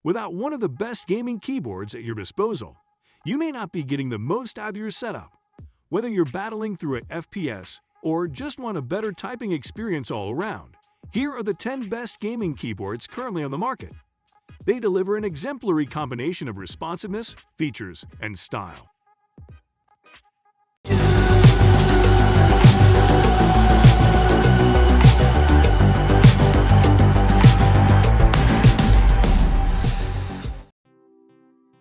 Without one of the best gaming keyboards at your disposal, you may not be getting the most out of your setup. Whether you're battling through an FPS or just want a better typing experience all around, here are the 10 best gaming keyboards currently on the market. They deliver an exemplary combination of responsiveness, features, and style.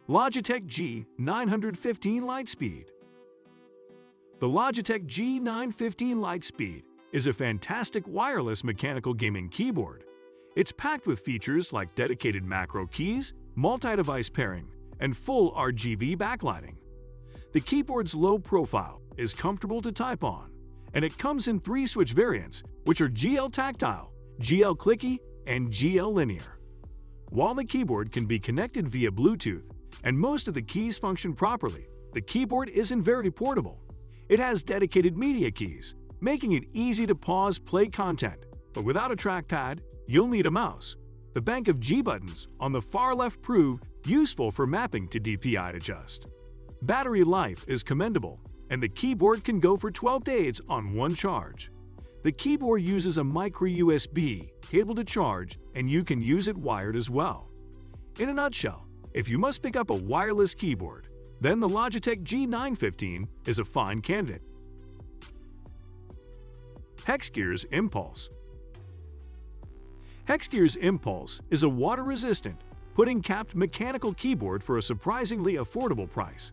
Logitech G915 Lightspeed. The Logitech G915 Lightspeed is a fantastic wireless mechanical gaming keyboard. It's packed with features like dedicated macro keys, multi-device pairing, and full RGB backlighting. The keyboard's low profile is comfortable to type on, and it comes in 3 switch variants, which are GL Tactile, GL Clicky, and GL Linear. While the keyboard can be connected via Bluetooth, and most of the keys function properly, the keyboard isn't very portable. It has dedicated media keys, making it easy to pause play content, but without a trackpad, you'll need a mouse. The bank of G buttons on the far left prove useful for mapping to DPI to adjust. Battery life is commendable, and the keyboard can go for 12 days on one charge. The keyboard uses a micro USB cable to charge, and you can use it wired as well. In a nutshell, if you must pick up a wireless keyboard, then the Logitech G915 is a fine candidate. Hexgears Impulse. Hexgears Impulse is a water-resistant, pudding-capped mechanical keyboard for a surprisingly affordable price.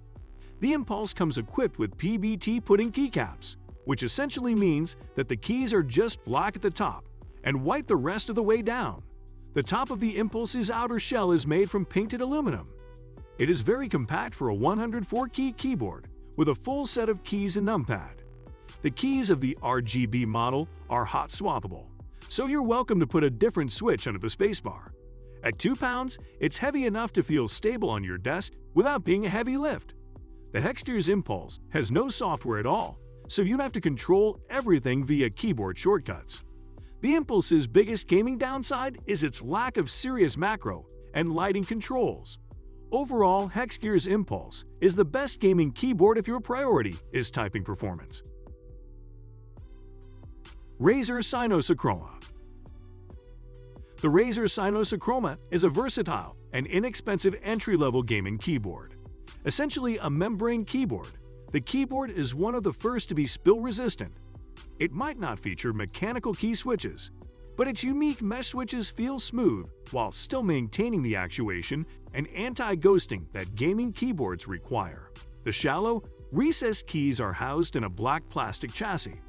The Impulse comes equipped with PBT pudding keycaps, which essentially means that the keys are just black at the top and white the rest of the way down. The top of the Impulse's outer shell is made from painted aluminum. It is very compact for a 104-key keyboard with a full set of keys and numpad. The keys of the RGB model are hot swappable, so you're welcome to put a different switch under the spacebar. At 2 pounds, it's heavy enough to feel stable on your desk without being a heavy lift. The Hexgears Impulse has no software at all, so you have to control everything via keyboard shortcuts. The Impulse's biggest gaming downside is its lack of serious macro and lighting controls. Overall, Hexgears Impulse is the best gaming keyboard if your priority is typing performance. Razer Cynosa Chroma. The Razer Cynosa Chroma is a versatile and inexpensive entry-level gaming keyboard. Essentially a membrane keyboard, the keyboard is one of the first to be spill-resistant. It might not feature mechanical key switches, but its unique mesh switches feel smooth while still maintaining the actuation and anti-ghosting that gaming keyboards require. The shallow, recessed keys are housed in a black plastic chassis.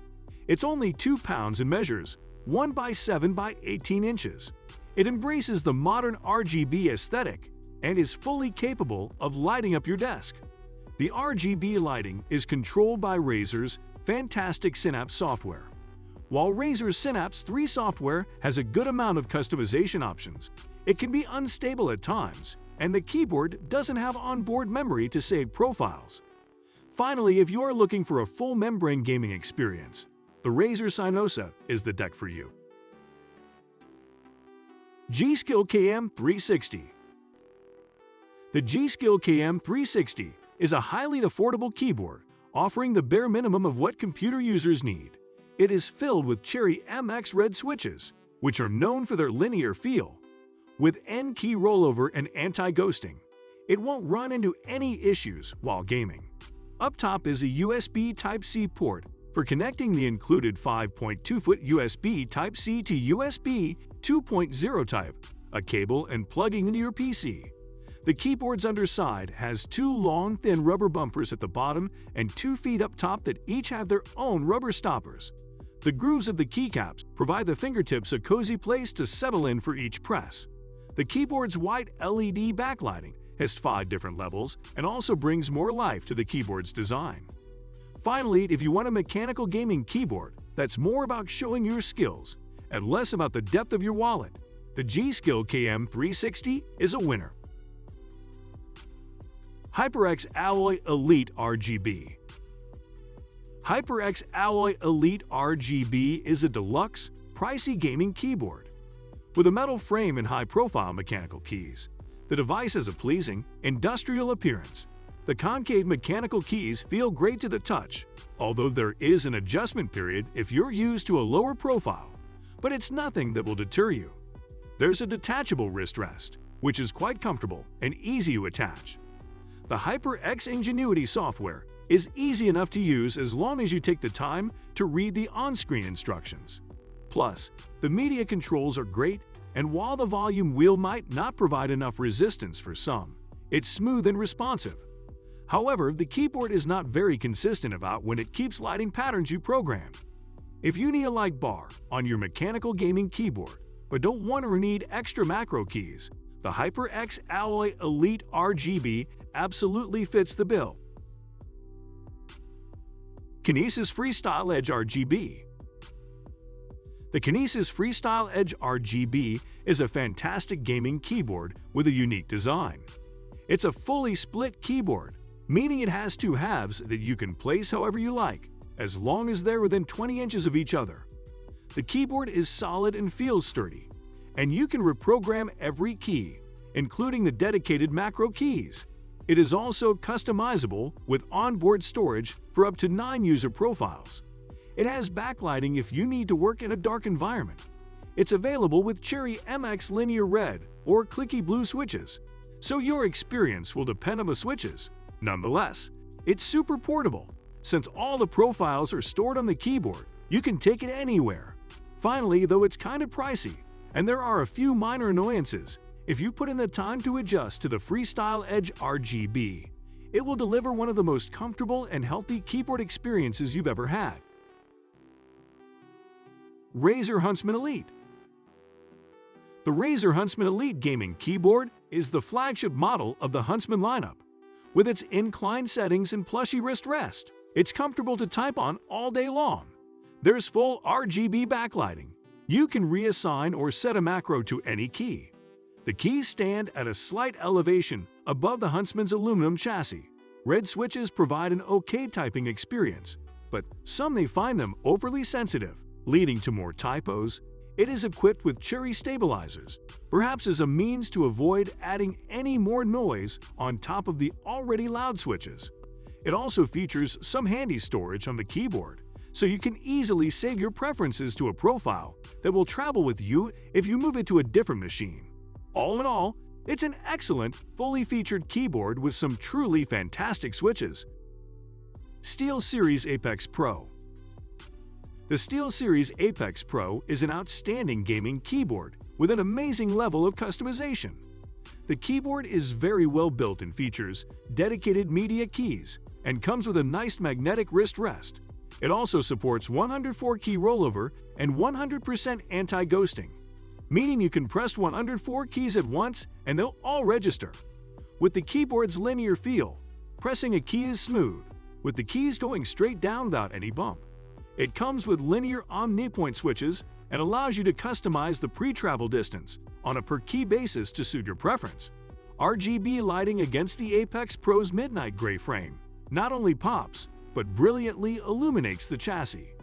It's only 2 pounds and measures 1 by 7 by 18 inches. It embraces the modern RGB aesthetic and is fully capable of lighting up your desk. The RGB lighting is controlled by Razer's fantastic Synapse software. While Razer's Synapse 3 software has a good amount of customization options, it can be unstable at times, and the keyboard doesn't have onboard memory to save profiles. Finally, if you are looking for a full membrane gaming experience, the Razer Cynosa is the deck for you. G.Skill KM360. The G.Skill KM360 is a highly affordable keyboard offering the bare minimum of what computer users need. It is filled with Cherry MX red switches, which are known for their linear feel. With N-key rollover and anti-ghosting, it won't run into any issues while gaming. Up top is a USB Type-C port for connecting the included 5.2-foot USB Type-C to USB 2.0 type, a cable and plugging into your PC. The keyboard's underside has 2 long, thin rubber bumpers at the bottom and 2 feet up top that each have their own rubber stoppers. The grooves of the keycaps provide the fingertips a cozy place to settle in for each press. The keyboard's white LED backlighting has 5 different levels and also brings more life to the keyboard's design. Finally, if you want a mechanical gaming keyboard that's more about showing your skills and less about the depth of your wallet, the G.Skill KM360 is a winner. HyperX Alloy Elite RGB. HyperX Alloy Elite RGB is a deluxe, pricey gaming keyboard. With a metal frame and high-profile mechanical keys, The device has a pleasing, industrial appearance. The concave mechanical keys feel great to the touch, although there is an adjustment period if you're used to a lower profile, but it's nothing that will deter you. There's a detachable wrist rest, which is quite comfortable and easy to attach. The HyperX Ingenuity software is easy enough to use as long as you take the time to read the on-screen instructions. Plus, the media controls are great, and while the volume wheel might not provide enough resistance for some, it's smooth and responsive. However, the keyboard is not very consistent about when it keeps lighting patterns you programmed. If you need a light bar on your mechanical gaming keyboard but don't want or need extra macro keys, the HyperX Alloy Elite RGB absolutely fits the bill. Kinesis Freestyle Edge RGB. The Kinesis Freestyle Edge RGB is a fantastic gaming keyboard with a unique design. It's a fully split keyboard, meaning it has two halves that you can place however you like, as long as they're within 20 inches of each other. The keyboard is solid and feels sturdy, and you can reprogram every key, including the dedicated macro keys. It is also customizable with onboard storage for up to 9 user profiles. It has backlighting if you need to work in a dark environment. It's available with Cherry MX Linear Red or Clicky Blue switches, so your experience will depend on the switches. Nonetheless, it's super portable. Since all the profiles are stored on the keyboard, you can take it anywhere. Finally, though it's kind of pricey, and there are a few minor annoyances, if you put in the time to adjust to the Freestyle Edge RGB, it will deliver one of the most comfortable and healthy keyboard experiences you've ever had. Razer Huntsman Elite. The Razer Huntsman Elite gaming keyboard is the flagship model of the Huntsman lineup. With its inclined settings and plushy wrist rest, it's comfortable to type on all day long. There's full RGB backlighting. You can reassign or set a macro to any key. The keys stand at a slight elevation above the Huntsman's aluminum chassis. Red switches provide an okay typing experience, but some may find them overly sensitive, leading to more typos. It is equipped with cherry stabilizers, perhaps as a means to avoid adding any more noise on top of the already loud switches. It also features some handy storage on the keyboard, so you can easily save your preferences to a profile that will travel with you if you move it to a different machine. All in all, it's an excellent, fully featured keyboard with some truly fantastic switches. SteelSeries Apex Pro. The SteelSeries Apex Pro is an outstanding gaming keyboard with an amazing level of customization. The keyboard is very well built and features dedicated media keys and comes with a nice magnetic wrist rest. It also supports 104 key rollover and 100% anti-ghosting, meaning you can press 104 keys at once and they'll all register. With the keyboard's linear feel, pressing a key is smooth, with the keys going straight down without any bump. It comes with linear omnipoint switches and allows you to customize the pre-travel distance on a per-key basis to suit your preference. RGB lighting against the Apex Pro's midnight gray frame not only pops, but brilliantly illuminates the chassis.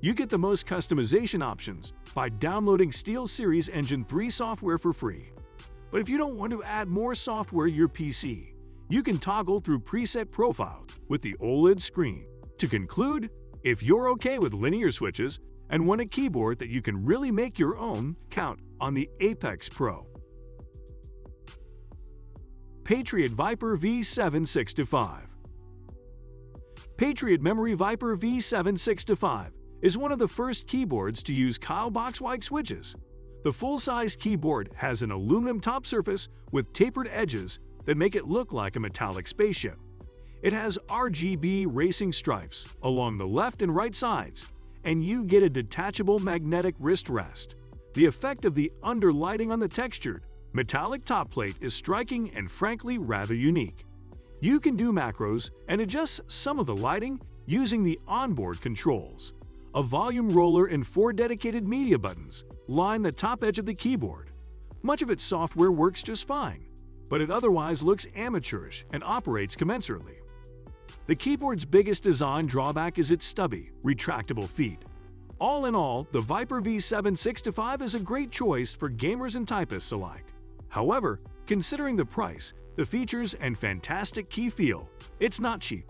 You get the most customization options by downloading SteelSeries Engine 3 software for free. But if you don't want to add more software to your PC, you can toggle through preset profiles with the OLED screen. To conclude, if you're okay with linear switches and want a keyboard that you can really make your own, count on the Apex Pro. Patriot Viper V7 Patriot Memory Viper V7 is one of the first keyboards to use Kyle box white switches. The full-size keyboard has an aluminum top surface with tapered edges that make it look like a metallic spaceship. It has RGB racing stripes along the left and right sides, and you get a detachable magnetic wrist rest. The effect of the underlighting on the textured, metallic top plate is striking and frankly rather unique. You can do macros and adjust some of the lighting using the onboard controls. A volume roller and 4 dedicated media buttons line the top edge of the keyboard. Much of its software works just fine, but it otherwise looks amateurish and operates commensurately. The keyboard's biggest design drawback is its stubby, retractable feet. All in all, the Viper V7 is a great choice for gamers and typists alike. However, Considering the price, the features, and fantastic key feel, it's not cheap.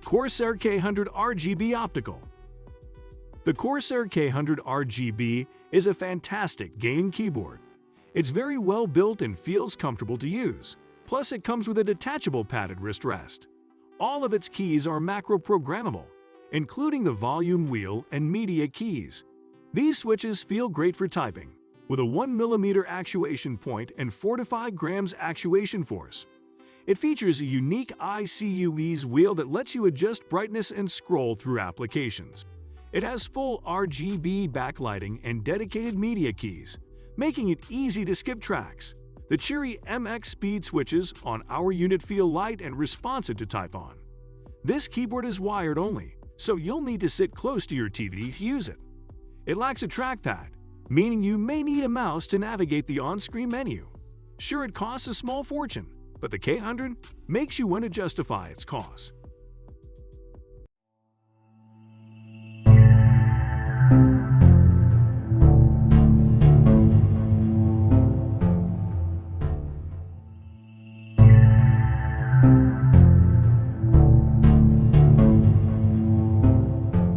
Corsair K100 RGB Optical. The Corsair K100 RGB is a fantastic game keyboard. It's very well built and feels comfortable to use. Plus, it comes with a detachable padded wrist rest. All of its keys are macro-programmable, including the volume wheel and media keys. These switches feel great for typing, with a 1mm actuation point and 4 to 5 grams actuation force. It features a unique ICUE's wheel that lets you adjust brightness and scroll through applications. It has full RGB backlighting and dedicated media keys, making it easy to skip tracks. The cheery MX speed switches on our unit feel light and responsive to type on. This keyboard is wired only, so you'll need to sit close to your TV to use it. It lacks a trackpad, meaning you may need a mouse to navigate the on-screen menu. Sure, it costs a small fortune, but the K100 makes you want to justify its cost.